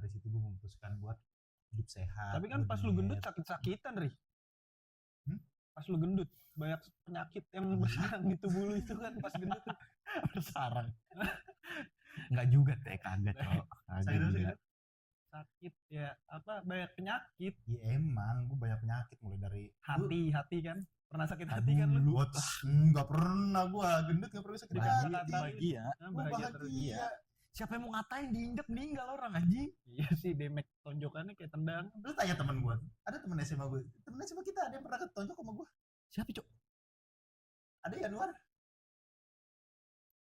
dari situ gue memutuskan buat hidup sehat. Tapi kan pas lu gendut sakit-sakitan, Ri. Pas lu gendut banyak penyakit yang bersarang di tubuh lu itu kan pas gendut tuh. Bersarang. Enggak juga teh, kagak, Cok. Sakit ya, apa banyak penyakit. Ya emang gue banyak penyakit mulai dari hati kan. Pernah sakit hati kan lu? Enggak pernah gue gendut, enggak pernah sakit hati. Bahagia. Bahagia. Siapa yang mau ngatain diinjek meninggal orang anjing? Iya sih, demek tonjokannya kayak tendang. Lu tanya teman gue, ada teman SMA gue, teman SMA kita ada yang pernah ketonjok sama gue. Siapa, Cok? Ada Januar.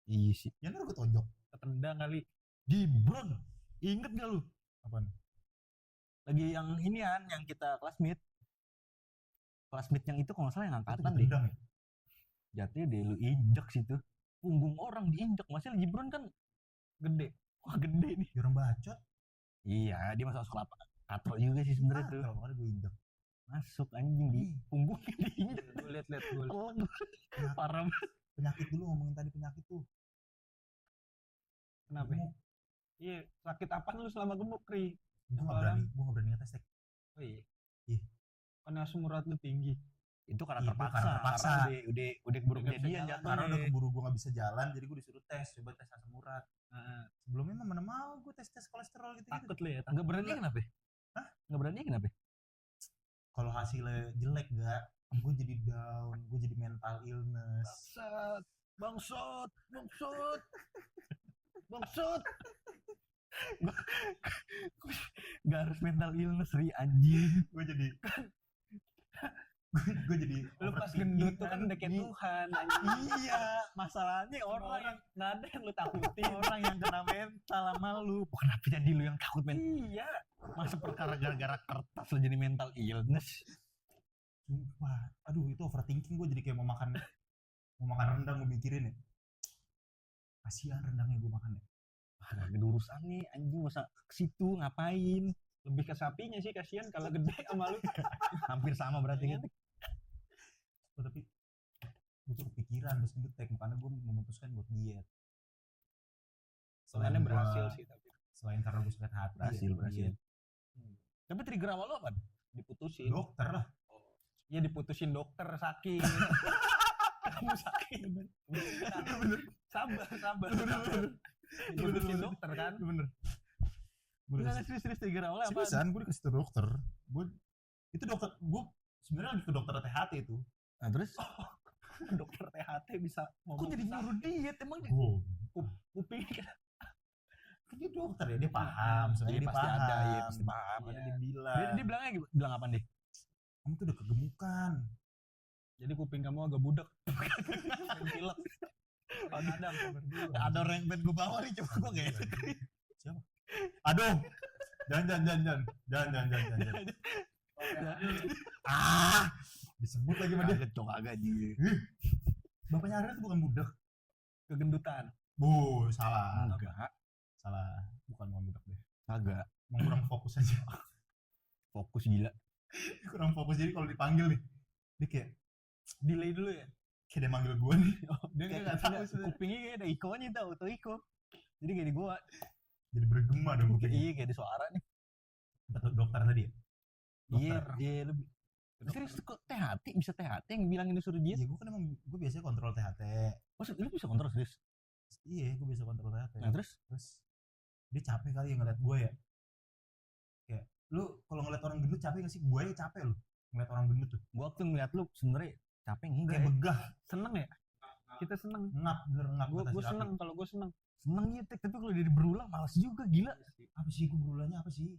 Iya sih. Januar gue tonjok. Ketendang kali. Gibran. Ingat gak lu? Apaan? Lagi yang ini kan, yang kita classmate yang itu kalau nggak salah yang angkatan deh. Ya? Jatuhnya deh lu injek situ. Punggung orang diinjek. Masih Gibran kan gede. Wah gede nih. Orang bacot. Iya, dia masuk sekolah katro juga sih sebenarnya tuh. Kalau gue injek. Masuk anjing di punggungnya diinjek. Gue liat gue. Parah banget. Penyakit dulu, ngomongin tadi penyakit tuh. Kenapa? Iya, sakit apa lu selama gemuk, Ri? Gue gak berani ngetes. Oh iya. Ih. Karena asam urat lu tinggi. Itu karena terpaksa. Karena udah keburu kejadian jatuhnya. Karena udah keburu gue gak bisa jalan, jadi gue disuruh tes. Coba tes asam urat. Sebelumnya mah mana mau gue tes kolesterol gitu. Takut lu ya? Nggak berani kenapa? Hah? Nggak berani kenapa? Kalau hasilnya jelek gak, gue jadi down, gue jadi mental illness. Bangsat. Gak harus mental illness, Ri, anjing. Gue jadi lu pas gendut tuh kan deket Tuhan. Iya, masalahnya orang nggak ada yang lu takutin. Orang yang kena mental sama lu. Kenapa jadi lu yang takut mental? Iya. Masa perkara gara-gara kertas lu jadi mental illness? Sumpah, aduh itu overthinking. Gue jadi kayak mau makan rendang, gue mikirin ya. Kasihan rendangnya gue makan ya. Gak ada urusan nih, anjing masa ke situ ngapain? Lebih ke sapinya sih, kasihan kalau gede sama lu. Hampir sama berarti kan. Tapi gue tuh kepikiran terus ngetek, makanya gue memutuskan buat diet. Selainnya berhasil sih, tapi selain karena gue sakit hati berhasil. Tapi trigger awal lo apa? Diputusin dokter lah. Iya, diputusin dokter, sakit. Kamu sakit. Bener. Sabar. Diputusin dokter kan. Bener. Bukan serius trigger awalnya apa? Seriusan, gue dikasih dokter. Itu dokter, gue sebenarnya lagi ke dokter THT itu. Nah terus? Dokter THT bisa ngomong. Kok jadi nyuruh diet emang? Kuping kan dia dokter ya, dia paham. Jadi dia pasti paham. ada, ya pasti paham. Ada dia bilang. Dia bilang apa nih? Kamu tuh udah kegemukan. Jadi kuping kamu agak budak. Pilek. Ada orang yang pengen gue bawa nih, coba gue gak enak. Siapa? Aduh. Jangan. Disebut lagi sama dia. Cok agak dia. Bapaknya Ariel tuh bukan budak. Kegendutan. Salah. Enggak. Salah. Bukan budak deh. Agak. Emang kurang fokus aja. Fokus gila. Kurang fokus, jadi kalau dipanggil nih, dia kayak delay dulu ya. Kayak dia manggil gue nih. Dia nggak tahu kupingnya kayak ada ikonya, tahu auto iko. Jadi kayak di gua. Jadi bergema dong kupingnya. Iya kayak di suara nih. Dokter tadi ya? Iya lebih. Serius kok THT bisa THT yang bilang ini suruh diet? Iya, gue kan emang gue biasanya kontrol THT. Maksud lu bisa kontrol serius? Iya, gue bisa kontrol THT. Nah terus dia capek kali ya ngeliat gue ya. Kayak lu kalau ngeliat orang gendut capek gak sih? Gue ya capek lu ngeliat orang gendut tuh. Gue waktu ngeliat lu sebenarnya capek enggak? Kayak begah. Seneng ya? Kita seneng. Ngap. Gue seneng, kalau gue seneng. Seneng ya, tapi kalau dia berulang malas juga, gila. Apa sih gue berulangnya apa sih?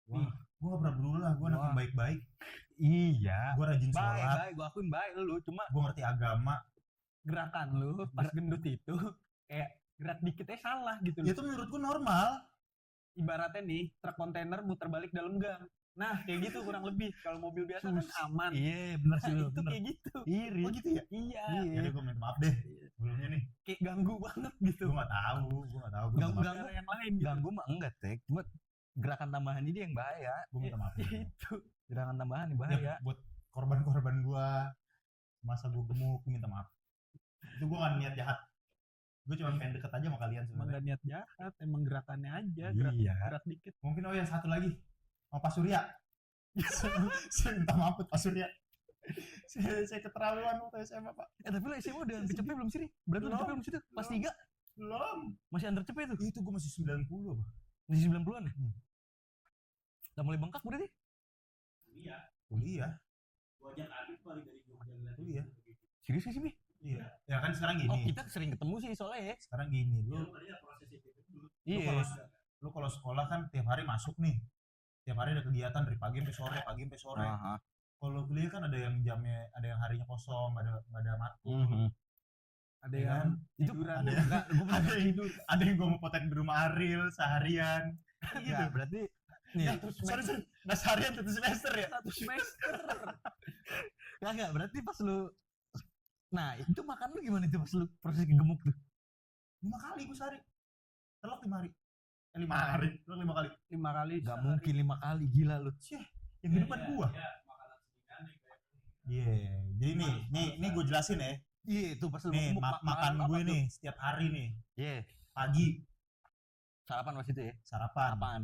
Wah, gue gak pernah berulang, gue anak yang baik-baik. Iya. Gue rajin sholat. Baik, gue akuin baik lu, cuma gue ngerti agama. Gerakan lu pas gendut itu kayak gerak dikitnya salah gitu. Ya itu menurut gue normal. Ibaratnya nih, truk kontainer muter balik dalam gang. Nah, kayak gitu kurang lebih. Kalau mobil biasa kan aman. Iya, benar sih. Itu kayak gitu. Iri. Oh gitu ya? Iya. Jadi gue minta maaf deh. Sebelumnya nih. Kayak ganggu banget gitu. Gue gak tahu. Ganggu yang lain gitu. Ganggu mah enggak, Tek. Cuma gerakan tambahan ini yang bahaya. Gue minta maaf. Itu. Gerakan tambahan ini bahaya. Ya, buat korban-korban gue. Masa gue gemuk, gue minta maaf. Itu gue gak niat jahat. Gue cuma pengen deket aja sama kalian Emang sebenarnya. gak niat jahat, emang gerakannya aja, gerak, Iya. gerak dikit. Mungkin oh ya satu lagi. Sama Pak Surya. Saya minta maaf Pak Surya. Saya keterlaluan waktu SMA, Pak. Tapi lo SMA udah kecepet belum sih? Berarti udah Belum. cepet belum sih tuh? Pas Belum. 3 Belum. masih under cepet tuh. Itu gue masih 90 apa? Masih 90-an ya? Udah mulai bengkak berarti? Kuliah. Kuliah. Serius sih, Bi? Iya. Ya kan sekarang Oh, gini. kita sering ketemu sih soalnya ya. Sekarang gini, lu Iya. lu kalau sekolah kan tiap hari masuk nih. Tiap hari ada kegiatan dari pagi sampai sore, pagi sampai sore. Aha. Kalau kuliah kan ada yang jamnya, ada yang harinya kosong, nggak ada matkul. Mhm. Ada Ya yang kan? Itu tiduran. ada yang- enggak, gue pernah ada yang ada yang gue mau potret di rumah Ariel seharian. Gitu. Enggak, berarti nih, Ya, sorry, nggak seharian satu semester ya. Satu semester. enggak, berarti pas lu nah, itu makan lu gimana itu pas lu proses gemuk tuh? 5 kali gue sehari. Telok 5 hari. 5 hari. Telok 5 kali. 5 kali. Enggak sehari. mungkin 5 kali, gila lu. Cih, yang di depan gua. Iya. Jadi nih gue jelasin ya. Iya, itu pas lu Nih gemuk makan apa gue tuh? nih setiap hari nih. Iya, Pagi sarapan pas itu ya. sarapan. Apaan?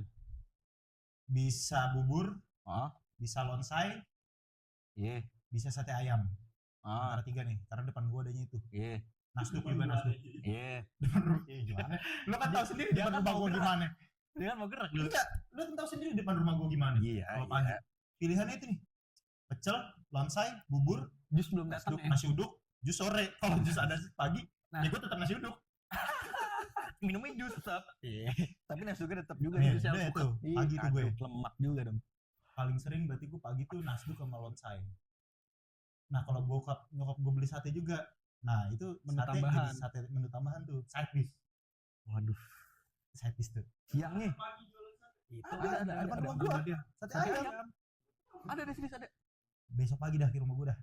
Bisa bubur, Oh, bisa lonsai, iya. bisa sate ayam. Ah, Antara 3 nih. Karena depan gua adanya itu. iya. Nasduk juga nasduk. Iya. Depan rumah gimana? Lu kan tahu sendiri Dia depan kan rumah mau gua gerak. gimana. Dia kan mau gerak dulu. Enggak, lu kan tahu sendiri depan rumah gua gimana. Iya, Kalau pagi. iya. Pilihannya itu nih. Pecel, lonsai, bubur, Jus belum datang nasduk, ya. nasi uduk, jus sore. Kalau jus ada pagi, Nah. ya gua tetap nasi uduk. Minumnya jus tetap. Iya. Tapi nasduknya tetap juga Nih, jus yang udah suka. itu. Ih, Pagi tuh gue. kacau, lemak juga dong. Paling sering berarti gue pagi tuh nasduk sama lonsai. Nah kalau nyokap gue beli sate juga, nah itu Menu sate tambahan. jadi sate menu tambahan tuh, side dish Waduh. tuh. Siangnya Itu Ada depan rumah gua. dia. Sate Sate ayam. ayam. ada di sini ada. Besok pagi dah ke rumah gue dah.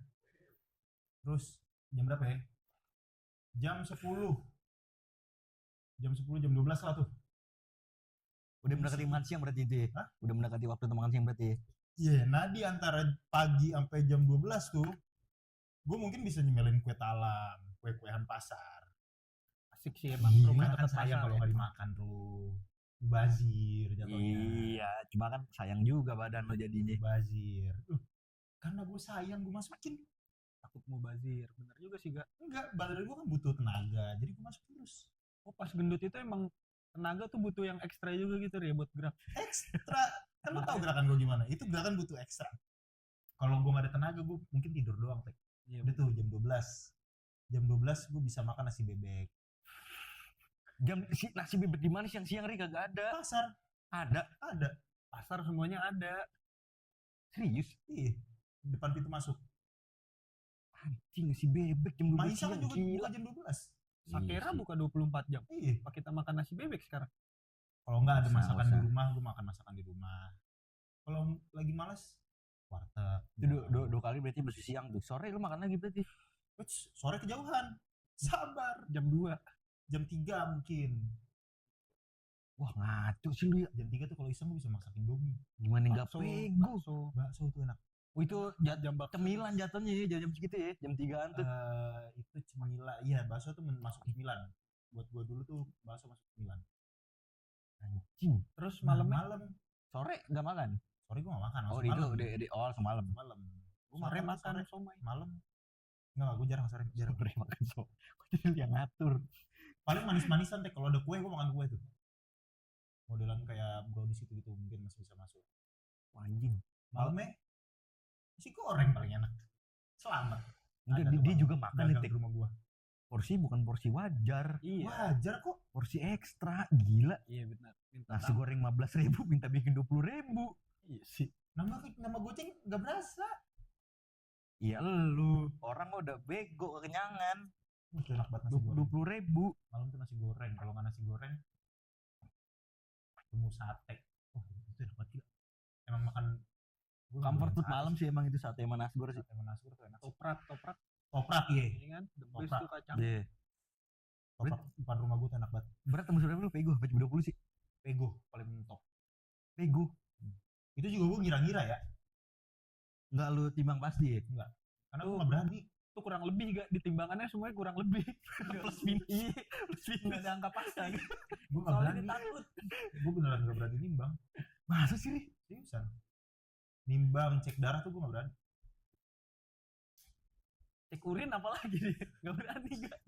Terus jam berapa ya? Jam 10. Jam 10, jam 12 lah tuh. Udah mendekati makan siang berarti itu ya? Hah? Udah mendekati waktu makan siang berarti ya? Iya, nah di antara pagi sampai jam 12 tuh, gue mungkin bisa nyemelin kue talam, kue-kuean pasar. Asik sih emang Iya, rumah Kan dekat sayang pasar kalau ya. nggak dimakan tuh. Bazir jatuhnya. Iya, cuma kan sayang juga badan lo jadinya. Bazir. Karena gue sayang gue masukin. Takut mau bazir. Bener juga sih, Gak. Enggak, badan gue kan butuh tenaga, jadi gue masukin terus. Oh, pas gendut itu emang tenaga tuh butuh yang ekstra juga gitu ya buat gerak. Ekstra, kan lo tau gerakan gue gimana? Itu gerakan butuh ekstra. Kalau gue gak ada tenaga, gue mungkin tidur doang, Tek. Iya. Udah tuh jam 12. Jam 12 gue bisa makan nasi bebek. Nasi bebek di mana siang-siang Ri kagak ada. Pasar, Ada. Pasar semuanya ada. Serius? iya. Depan pintu masuk. Anjing nasi bebek jam 12 Maisa siang kan juga gila. buka jam 12. Sakera Iya sih. buka 24 jam. Iya. Apa kita makan nasi bebek sekarang? Kalau nggak ada Usah, masakan usah. di rumah, gue makan masakan di rumah. Kalau lagi malas, warteg. Itu dua kali berarti bersih siang tuh. Sore lu makan lagi berarti. Wits, sore kejauhan. Sabar. Jam 2. Jam 3 mungkin. Wah ngaco sih lu ya. Jam 3 tuh kalau iseng gue bisa masak Indomie. Gimana enggak Bakso, pego. bakso. Bakso tuh enak. Oh itu Jam bakso. cemilan jatuhnya ya jam segitu ya. Jam 3-an tuh. Itu cemila. Iya, bakso tuh masuk cemilan. Buat gue dulu tuh bakso masuk cemilan. Anjing. Terus Nah, malamnya malam. Sore enggak makan. Sore gue gak makan. Oh langsung itu malam. udah semalam. Malam. Gue sore makan makan sore. somai. Malam. Enggak, gue jarang sore. Jarang. Sore makan so. Kok jadi yang ngatur. Paling manis-manisan teh. Kalau ada kue gue makan kue tuh. Modelan kayak brownies gitu mungkin masih bisa masuk. Wah, anjing. Malamnya nasi goreng paling enak. Selamat. Enggak Ada tuh dia Bang, juga makan nih dagang Tek. di rumah gua. Porsi bukan porsi wajar. Iya. Wajar kok. Porsi ekstra gila. Iya benar. Minta Nasi goreng 15.000 minta bikin 20.000. Iya sih. Nama goceng nggak berasa. Iya lu. Orang udah bego kekenyangan. Itu enak banget nasi goreng. 20.000. Malam tuh nasi goreng. Kalau nggak nasi goreng, temu sate. Oh itu enak banget gila. Emang makan. Gua Comfort goreng food sate malam sih. sih emang itu sate sama nasgor sih. Sate sama nasi goreng tuh enak. Toprak Toprak iya. ini kan the best Toprak. tuh kacang. Iya. Toprak depan rumah gua tuh enak banget. Berat tembus berapa lu pego? Apa 20 sih? Pego paling top. Pego. Itu juga gua ngira-ngira ya. Enggak lu timbang pasti ya? Karena Tuh. gua nggak berani. Tuh kurang lebih gak ditimbangannya semuanya kurang lebih. Plus minus. Iya, plus minus. Enggak ada angka pasti. Gue gak Soalnya berani. dia takut. Gue beneran gak berani nimbang. Masa sih, Ri? Seriusan. Nimbang, cek darah tuh gue gak berani. Cek urin apalagi dia. Gak berani gak.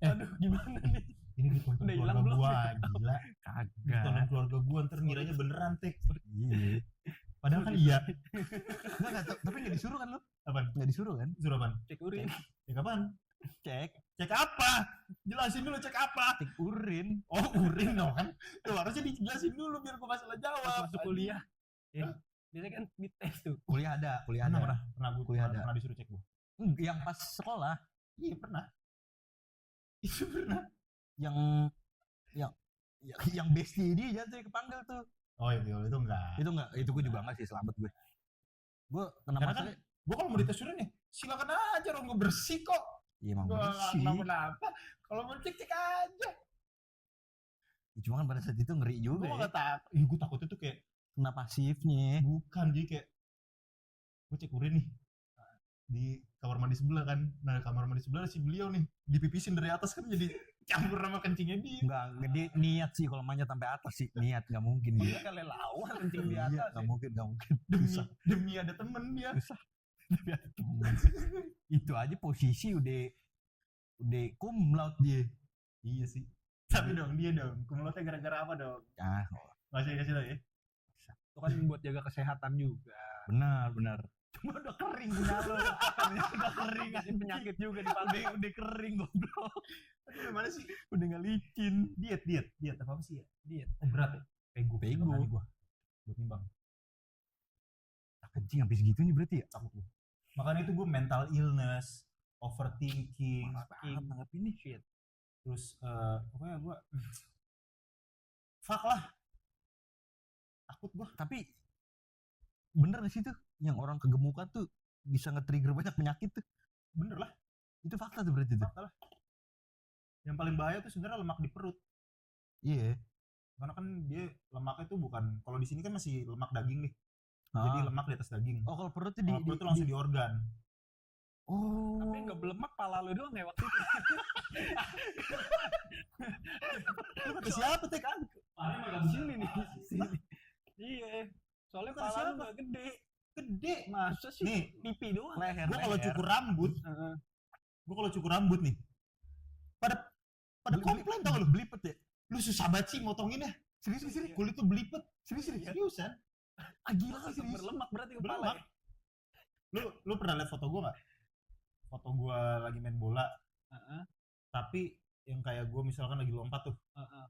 Aduh, gimana nih? Ini ditonton Udah hilang keluarga belum? gue, gila. Ditonton Kagak. keluarga gue, ntar ngiranya beneran, Tek. Iya. Padahal kan iya. Enggak, tapi enggak disuruh kan lu? Apaan? Enggak disuruh kan? Suruh apaan? Cek urin. Cek apaan? Cek Cek apa? Jelasin dulu cek apa? cek urin. Oh, urin dong kan? Tuh harusnya dijelasin dulu biar gue masalah Pas jawab. masuk kuliah. Ya. Biasanya kan dites tuh. Kuliah ada. Pernah gue Kuliah ada. pernah disuruh cek gue. Yang pas sekolah Iya pernah. Itu pernah. yang yang bestie dia jatuh kepanggil tuh. Oh itu enggak. Itu gue juga enggak sih, selamat gue. Gue kenapa Karena kan gue kalau mau dites urin nih, silakan aja dong, gue bersih kok. Iya emang Gue bersih. kenapa-napa. Kalau mau cek aja. Cuma kan pada saat itu ngeri juga. Gue Ya. nggak takut. Ih, gue takutnya tuh kayak Kena pasifnya. bukan, jadi kayak gue cek urin nih di kamar mandi sebelah kan. Nah kamar mandi sebelah si beliau nih dipipisin dari atas kan, jadi campur sama kencingnya dia. Enggak, gede niat sih kalau manjat sampai atas sih. Niat enggak mungkin Dia dia. kali lawan kencing di Iya, atas. enggak Ya. mungkin, enggak mungkin. Demi ada temen dia. Itu aja posisi udah cum laude dia. Iya sih. Tapi dong dia dong, kumlotnya gara-gara apa dong? Ah, Masih dikasih tau ya? Itu kan buat jaga kesehatan juga. benar. Cuma udah kering punya lo. Udah kering kasih penyakit juga di pantai. Udah kering goblok. Aduh gimana sih? Udah enggak licin. Diet apa sih ya? Diet. Oh berat ya? Pego. Pego. Gua buat nimbang. Kencing habis segitunya berarti ya? Takut gua. Makanya itu gue mental illness, overthinking, Anggap ini shit. terus pokoknya gue fuck lah. Takut gua. Tapi bener gak sih tuh yang orang kegemukan tuh bisa nge-trigger banyak penyakit tuh? Bener lah, Itu fakta tuh berarti tuh. fakta lah. Yang paling bahaya tuh sebenarnya lemak di perut. Iya. Karena kan dia lemaknya tuh bukan, kalau di sini kan masih lemak daging nih. Jadi lemak di atas daging. Oh, kalau perut tuh Kalau perut tuh langsung di organ. Oh. Tapi nggak belemak pala lo doang ya waktu itu. Lu kata siapa Tek? Di sini nih. Sini. Iya. Soalnya Kata pala lo siapa? nggak gede. Gede. Masa sih? Nih, Pipi doang. Leher. gua kalau cukur rambut, Heeh. nih. Pada komplain tau gak lu? Belipet ya? Lu susah banget sih motonginnya. Serius. Kulit tuh belipet. Iya. Seriusan. Ah, gila Langsung serius. berlemak berarti kepala. Berlemak. Ya? Lu pernah lihat foto gua gak? Foto gua lagi main bola, Heeh. tapi yang kayak gua misalkan lagi lompat tuh. Heeh.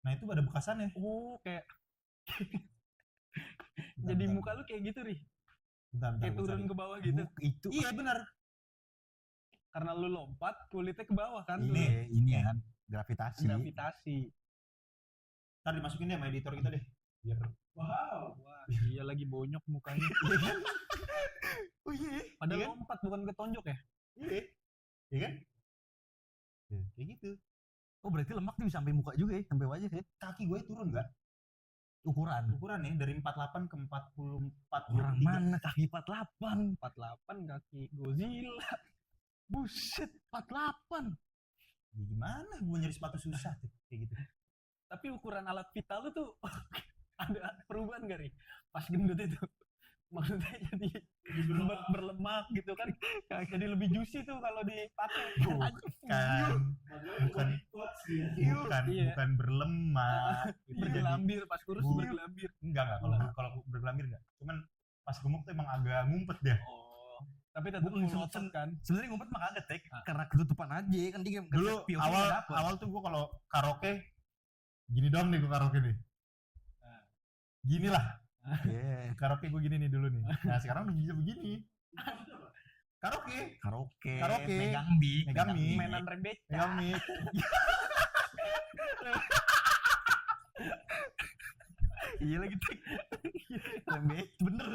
Nah itu ada bekasannya. Oh, kayak Bentar, jadi bentar, muka lu kayak gitu, Ri. bentar, Kayak gua turun cari. ke bawah gitu. Itu Iya benar. Karena lu lompat, kulitnya ke bawah kan. ini kan gravitasi. Gravitasi. Ntar dimasukin deh sama editor kita deh. Biar Wah, iya lagi bonyok mukanya. oh iya. Padahal Iya kan? lompat bukan ketonjok ya. Iya. Iya kan? Kayak gitu. Oh, berarti lemak tuh bisa sampai muka juga ya, sampai wajah ya. Kaki gue turun enggak? Ukuran nih dari 48 ke 44. Orang mana kaki 48? 48 kaki Godzilla. Buset, 48. Ya, gimana? Gue nyari sepatu susah tuh. Kayak gitu. Tapi ukuran alat vital lu tuh ada perubahan gak, Ri? Pas gendut itu. Maksudnya jadi berlemak gitu kan. Jadi lebih juicy tuh kalau dipakai. Bukan Iya. bukan berlemak. Itu jadi Bergelambir pas kurus Bu- bergelambir. enggak kalau bergelambir enggak. Cuman pas gemuk tuh emang agak ngumpet deh. Oh. Tapi tetap Bukan, ngotot kan. Sebenarnya ngumpet mah kagak tek, karena ketutupan aja kan dia Dulu awal tuh gue kalau karaoke gini doang nih gue karaoke nih. Gini lah. Iya. Karaoke gue gini nih dulu nih. Nah sekarang udah bisa begini. Karaoke. Karaoke. Megang mic. Mainan rembeca. Megang mic. Iya lagi tek. Rembet, bener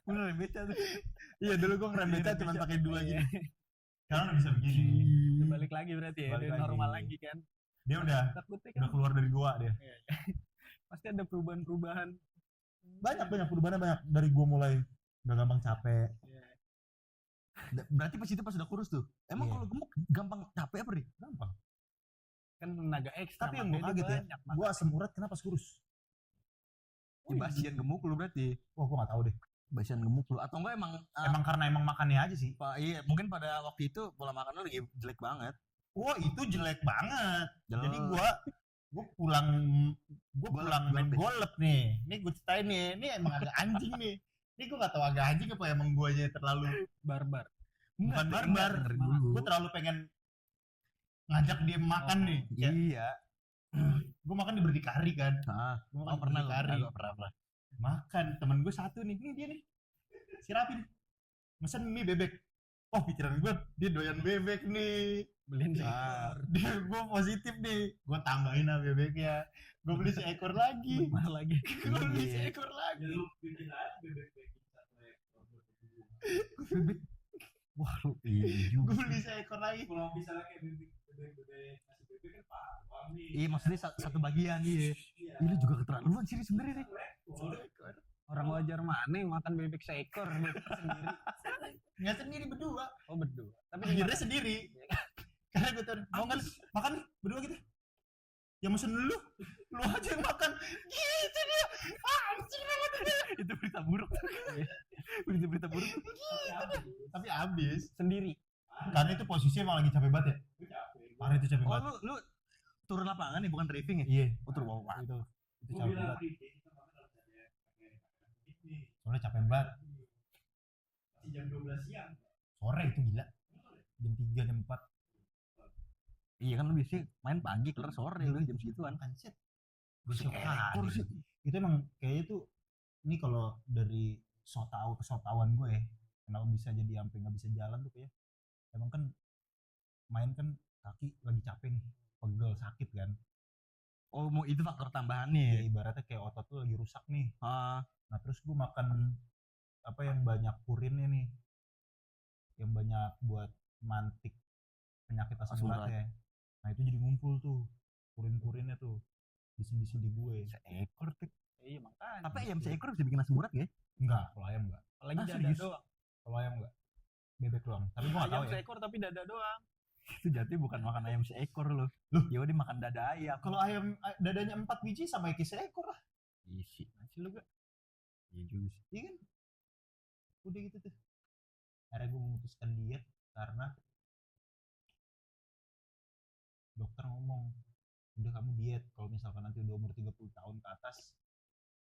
rembeca tuh. Iya dulu gue ngerem beca cuma pakai dua gini. Sekarang udah bisa begini. Udah balik lagi berarti ya. Balik Udah lagi. normal lagi kan. Dia udah Takutnya kan keluar dari gua dia. pasti ada perubahan-perubahan Banyak perubahannya banyak. Dari gue mulai gak gampang capek. Berarti pas itu pas udah kurus tuh. Emang Iya. kalau gemuk gampang capek apa nih? Gampang. Kan tenaga ekstra. Tapi yang gue makanya kaget ya, banyak, gue asam urat kenapa kurus? Ya, basian gemuk lu berarti. Wah gue gak tahu deh. Basian gemuk lu atau enggak emang Emang karena makannya aja sih. iya mungkin pada waktu itu pola makan lu lagi jelek banget. Wah itu jelek banget. Jelek. Jadi gue pulang main golep nih. Nih gue ceritain nih. Ini emang agak anjing nih. Ini gue gak tahu agak anjing apa emang guanya terlalu barbar. bukan barbar. Gue terlalu pengen ngajak dia makan nih. Kayak, Iya. gue makan di berdikari kan. Gue makan Pernah lu? berdikari. Pernah. Makan temen gue satu nih. Ini dia nih. Si Rapi nih. Mesen mie bebek. Oh pikiran gue dia doyan bebek nih. Beliin Dia gue positif nih. Gue tambahin lah bebeknya. Gue beli seekor lagi. mahal lagi. Gue beli Iya. seekor lagi. Bebek. Wah lu iya juga. Gue beli seekor lagi. Kalau misalnya kayak bebek nasi bebek kan paham nih. Iya maksudnya satu bagian iya. Ini juga keterlaluan sih sebenarnya nih. Orang wajar mana yang makan bebek seekor bebek sendiri. Nggak sendiri berdua. Oh berdua. Tapi Akhirnya dimakan. sendiri. Karena gue tahu mau kan makan nih, berdua gitu. Ya mesen lu aja yang makan. Gitu dia. Anjing banget dia. Itu berita buruk. Berita buruk. Tapi habis. Sendiri. Karena itu posisinya emang lagi capek banget ya. Parah itu capek Oh banget. lu turun lapangan nih bukan driving ya? Iya. Oh turun lapangan. Itu Gue capek bilang banget. nih, Soalnya capek banget. masih jam 12 siang. Sore itu gila. Jam 3 jam 4. Iya kan lu biasanya main pagi kelar sore lu jam segituan. Anjir. Seekor sih. Itu emang kayaknya tuh ini kalau dari kesotauan gue ya, kenapa bisa jadi sampai nggak bisa jalan tuh kayak emang kan main kan kaki lagi capek nih, pegel sakit kan. Oh mau itu faktor Ya tambahannya. ibaratnya kayak otot tuh lagi rusak nih. Ah, Nah terus gue makan apa yang banyak purinnya nih, yang banyak buat mantik penyakit asam Asam urat ya. Nah itu jadi ngumpul tuh purin-purinnya tuh di sendi-sendi gue. seekor tuh. Iya makanya. Tapi ayam seekor bisa bikin asam urat ya? Enggak, kalau ayam enggak. Apalagi Ah, dada serius? doang. Kalau ayam enggak. Bebek doang. Tapi gue nggak tahu Ayam ya. seekor tapi dada doang. Itu jati bukan makan ayam seekor loh. Ya udah makan dada ayam. Kalau ayam dadanya 4 biji sama iki seekor lah. Isi. Masih lu gak? Iya juga sih. Iya kan? Udah gitu tuh. Akhirnya gue memutuskan diet karena dokter ngomong, udah kamu diet kalau misalkan nanti udah umur 30 tahun ke atas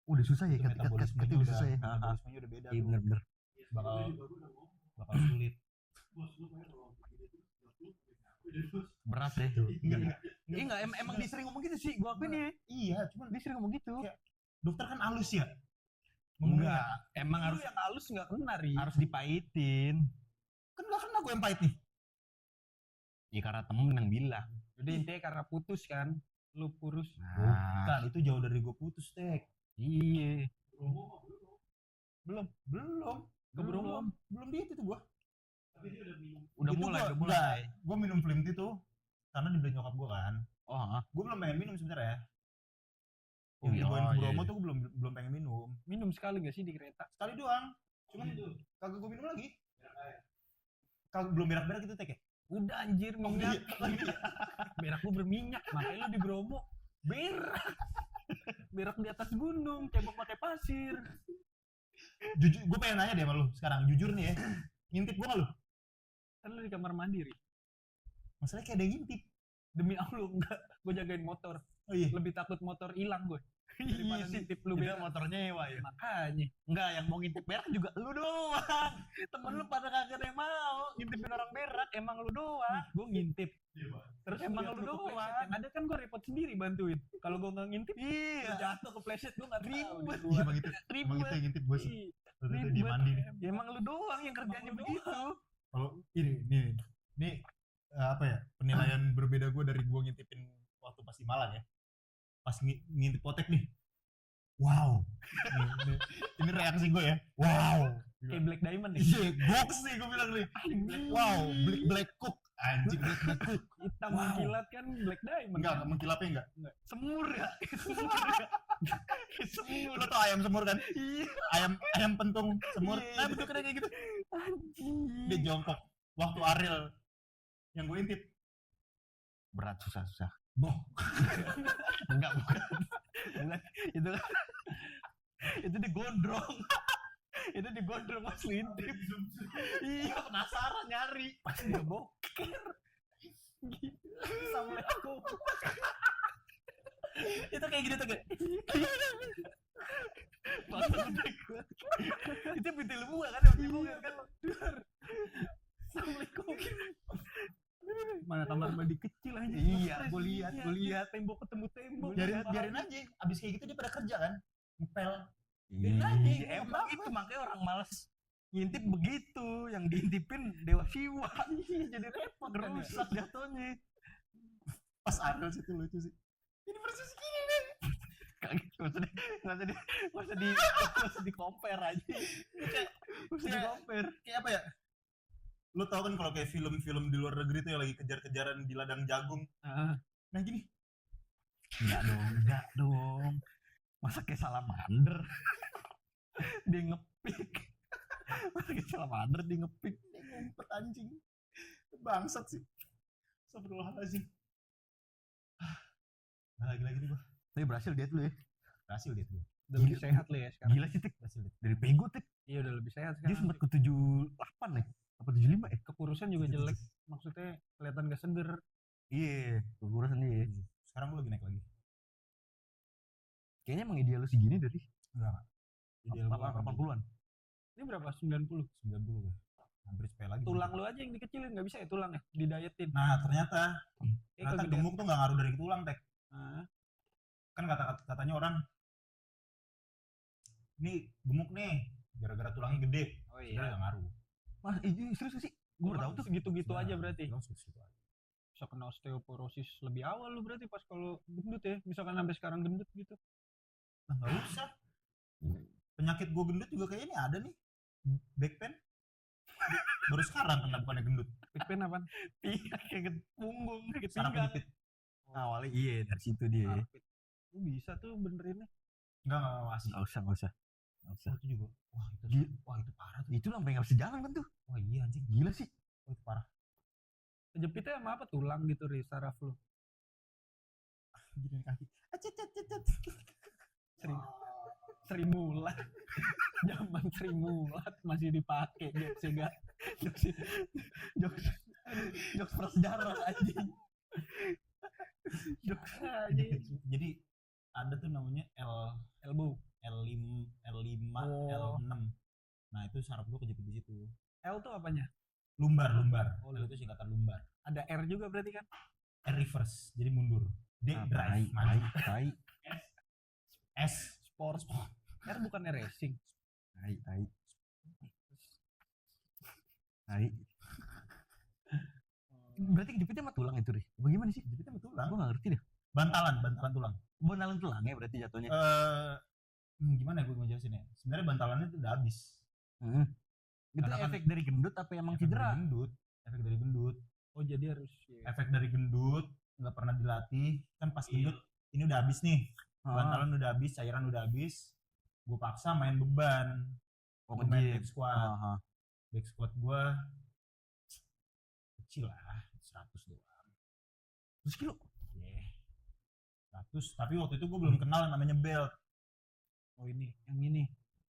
Udah susah ya itu metabolismenya udah udah susah ya. metabolismenya udah beda Iya tuh. bener-bener. Bakal bakal sulit. Berat deh. Enggak. Iya enggak emang dia sering ngomong gitu sih. Gua akuin ya. Iya, cuman Dia sering ngomong gitu. Kayak- dokter kan halus ya. Enggak, emang Lu harus yang halus nggak kena Ri. harus dipahitin. Kan gak kena gue yang pahit nih. Ya karena temen yang bilang. Jadi intinya karena putus kan. Lu kurus. Nah, Kan itu jauh dari gue putus, Tek. iya. Belum. Belum. Belum diet itu gua. Udah Itu mulai, gua- udah mulai. Gue minum Flimty tuh karena dibeli nyokap gue kan. Oh, heeh. Gue belum pengen minum sebenarnya. Oh, Yang dibawain ke iya, Bromo iya. tuh gue belum pengen minum. Minum sekali gak sih di kereta? Sekali doang. Cuman kagak gue minum lagi. Kagak belum berak-berak gitu Tek ya. Udah anjir minyak. Iya. Berak lu berminyak. Makanya lu di Bromo berak. Berak di atas gunung, tembok pakai pasir. Jujur, gue pengen nanya deh sama lu sekarang. Jujur nih ya. Ngintip gue gak lu? Kan lu di kamar mandi, Ri. Masalahnya kayak ada yang ngintip. Demi Allah enggak. Gue jagain motor. Oh iya. Lebih takut motor hilang gue. Daripada Iya sih. ngintip lu Itu berak. motornya nyewa ya. Makanya. Enggak, yang mau ngintip berak juga lu doang. Temen lu pada kagak ada yang mau ngintipin orang berak, emang lu doang. Gue ngintip. Terus Emang lihat lu kepleset. doang. Yang ada kan gue repot sendiri bantuin. Kalau gue nggak ngintip, Iya. lu jatuh kepleset gue nggak tahu. Ribet. Iya emang itu. Emang itu Ribet. yang ngintip bos. Ih, Waktu itu ribet. dia mandi. Ya, emang lu doang yang kerjanya Emang lu begitu. Kalau ini apa ya, penilaian berbeda gue dari gue ngintipin waktu pas di Malang ya. Pas ngintip potek nih. Wow. Ini reaksi gue ya. Wow. Kayak Black Diamond nih. Iya, goks nih gue bilang nih. Wow, black cook. Anjing black cook. Hitam Wow. mengkilat kan Black Diamond. Enggak, kan? mengkilapnya enggak. Semur ya. Semur. Lo tau ayam semur kan? Iya. Ayam pentung semur. Iya. Nah bentuknya kayak gitu. Anjing. Dia jongkok. Waktu Ariel yang gue intip. Berat susah. Boh. Enggak, bukan. Itu kan itu digondrong. Itu digondrong pas ngintip. Iya, penasaran nyari. Pas dia boker. Assalamualaikum. Itu kayak gitu tuh kayak. Itu pintu ilmu kan yang diboker kan. Assalamualaikum. Mana kamar mandi kecil aja. Iya, gue lihat. Tembok ketemu tembok. Biarin aja. Abis kayak gitu dia pada kerja kan. Ngepel. Iya, emang itu makanya orang malas ngintip begitu, yang diintipin Dewa Siwa. Jadi repot kan. Rusak jatuhnya. Pas Ariel situ lucu sih. Ini persis gini nih. Nggak usah di compare aja. Nggak usah di compare. Kayak apa ya? Lo tau kan kalau kayak film-film di luar negeri tuh yang lagi kejar-kejaran di ladang jagung. Nah gini. Enggak dong. Masa kayak salamander. Dia ngepik. Masa kayak salamander dia ngepik. Dia ngumpet anjing. Bangsat sih. Astagfirullahaladzim. Nah, lagi-lagi nih gua. Tapi berhasil dia tuh ya. Berhasil dia tuh. Udah lebih sehat lo ya sekarang. Gila sih, Tik. Berhasil dia. Dari Pego, Tik. Iya udah lebih sehat Dia sekarang. sempat ke 78 ya. Apa 75 ya? Kekurusan juga jelek. Maksudnya kelihatan gak seger. Iya, keguguran dia. Sekarang gue lagi naik lagi. Kayaknya emang ideal lu segini dari Enggak. Ideal gua 80-an. Ini berapa? 90. 90 gue. Hampir sepele lagi. Tulang lu aja yang dikecilin, nggak bisa ya tulangnya didayetin. Nah ternyata Kegedean. gemuk tuh nggak ngaruh dari tulang, Tek. Ah, Kan katanya orang ini gemuk nih gara-gara tulangnya gede. oh Sebenarnya iya. nggak ngaruh. Mas, serius sih? Gue baru tahu tuh. Segitu-gitu Nah, aja berarti. tulang segitu aja. Bisa kena osteoporosis lebih awal lu berarti pas kalau gendut ya. Misalkan sampai sekarang gendut gitu. Nah, nggak usah. Penyakit gue gendut juga kayaknya ini ada nih. Back pain. Baru sekarang kena bukannya gendut. Back pain apaan? Iya, kayak punggung, kayak Saraf pinggang. penyempit. Awalnya iya dari situ dia. Arpit. Lu bisa tuh benerinnya. Enggak masih. Nggak usah. Itu juga. Wah itu parah tuh. Itu sampai nggak bisa jalan kan tuh. Wah iya anjing. Gila sih. Wah itu parah. Kejepitnya sama apa? Tulang gitu Ri, saraf lu. Gini kaki. Sri Mulat. Zaman Sri Mulat masih dipakai jokes Jokes prasejarah anjing. jokes aja. Jadi ada tuh namanya Elbow. L5, Oh. L6. Nah itu saraf gue kejepit di situ. L tuh apanya? Lumbar. Oh, L itu singkatan lumbar. Ada R juga berarti kan? R reverse, jadi mundur. D drive, Tai. S Sport. R bukan racing. Tai. Berarti kejepitnya sama tulang itu, Ri? Bagaimana sih? Kejepitnya sama tulang. Gue nggak ngerti deh. Bantalan tulang. Benalan tulangnya berarti jatuhnya. Gimana ya gue ngejelasin ya? Sebenarnya bantalannya itu udah habis. Itu Karena kan efek dari gendut apa emang cedera? Efek dari gendut. Oh jadi harus Efek dari gendut nggak pernah dilatih. Kan pas gendut ini udah habis nih. Bantalan udah habis, cairan udah habis. Gue paksa main beban. Oh, Gua main nge-gym. back squat. Back squat gue kecil lah, 100 doang. 100 kilo? Yeah. 100. Tapi waktu itu gue belum kenal yang namanya belt. Oh ini, yang ini.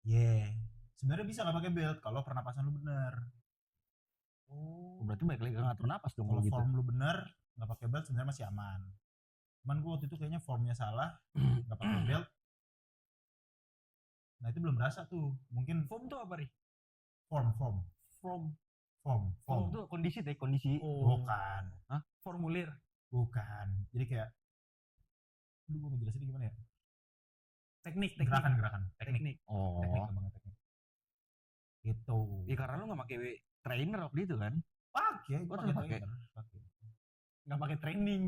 Yeah. Sebenarnya bisa nggak pakai belt kalau pernapasan lu bener. Oh. Berarti balik lagi ke ngatur napas dong Kalau kalau gitu. form lu bener, nggak pakai belt sebenarnya masih aman. Cuman gue waktu itu kayaknya formnya salah, nggak pakai belt. Nah itu belum berasa tuh. Mungkin Form tuh apa Ri? form. Form tuh kondisi. Oh. Bukan. Formulir. Bukan. Jadi kayak, aduh gue ngejelasin gimana ya? Teknik. Gerakan. Teknik. Oh. Teknik. Gitu. Ya karena lu nggak pakai trainer waktu itu kan? Pakai. Oh, tetap pakai. Nggak pakai training.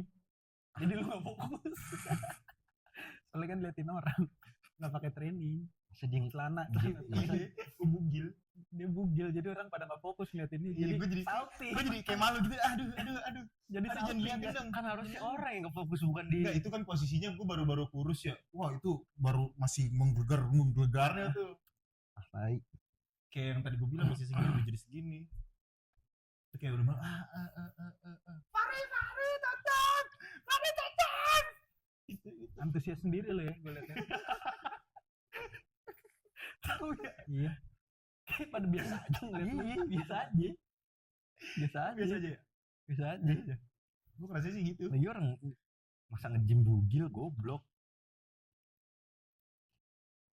Jadi lu nggak fokus. Soalnya kan liatin orang. Nggak pakai training. sedih celana Gue bugil. dia bugil jadi orang pada nggak fokus lihat ini Iya, gue jadi salty kayak malu gitu. Aduh. jadi Aduh, jangan salty liatin dia. dong. kan harusnya orang yang ngefokus bukan di Enggak, itu kan posisinya gue baru kurus ya. Wah, itu baru masih menggelegarnya tuh. baik. Kayak yang tadi gue bilang masih segini udah jadi segini. Itu kayak udah malah Fari tonton. Itu. antusias sendiri lo ya gue liatnya Tahu ya? iya kayak pada biasa aja ngeliat lu. Iya, biasa aja. Biasa aja ya. Biasa aja. Gue ngerasa sih gitu. Lagi orang masa nge-gym bugil goblok.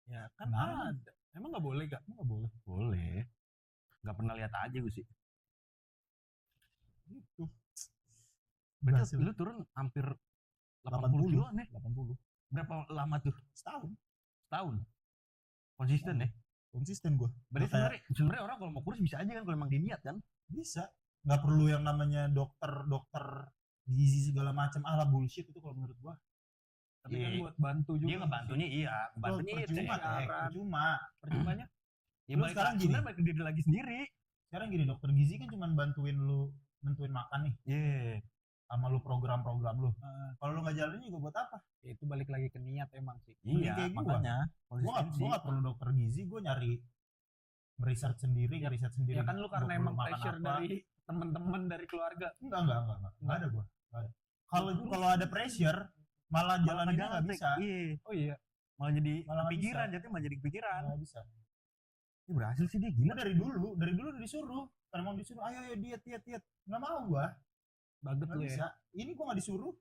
ya kan Nah. ada emang nggak boleh gak Nggak boleh. Boleh. Gak pernah lihat aja gue sih. Gitu. Berarti Berhasil. lu turun hampir 80 kilo nih. 80. Berapa lama tuh? Setahun. Setahun. Konsisten ya. Konsisten gue. Berarti sebenarnya orang kalau mau kurus bisa aja kan kalau emang diniat kan. Bisa. Nggak perlu yang namanya dokter gizi segala macam ala bullshit itu kalau menurut gua. tapi Iya. kan buat bantu juga Dia ngebantunya iya, ngebantunya itu. Percuma, percuma. percumanya Ya Lu balik sekarang lagi, gini. sebenarnya balik ke diri lagi sendiri. Sekarang gini, dokter gizi kan cuma bantuin lu nentuin makan nih Iya. sama lu program-program lu. Kalau lu nggak jalanin juga buat apa? ya itu balik lagi ke niat emang sih Iya, kayak gua. makanya Gua nggak perlu dokter gizi, gua nyari ngeriset sendiri. ya kan lu karena Gua emang perlu makan pressure apa. dari teman-teman dari keluarga Enggak ada gua. Nggak ada. Kalau ada pressure malah jalaninnya nggak bisa. Iya. oh iya Malah jadi Malah nggak kepikiran, bisa. jadi malah jadi kepikiran. Nggak bisa. Ini berhasil sih dia Gila gila. dari dulu udah disuruh. Karena mau disuruh, ayo diet. Nggak mau gua. baget Nggak lu ya bisa. Ini gua nggak disuruh.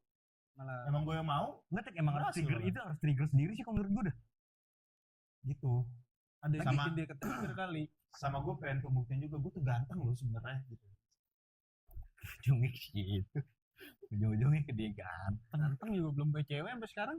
malah Emang gua yang mau. Enggak Tek, emang harus Berhasil trigger lah. itu harus trigger sendiri sih kalau menurut gue dah. Gitu. ada yang Sama- bikin dia ketrigger kali Sama gue pengen kebuktian juga gue tuh ganteng loh sebenarnya gitu. Ujungnya gitu. Ujung-ujungnya ke dia ganteng. ganteng juga belum punya cewek sampai sekarang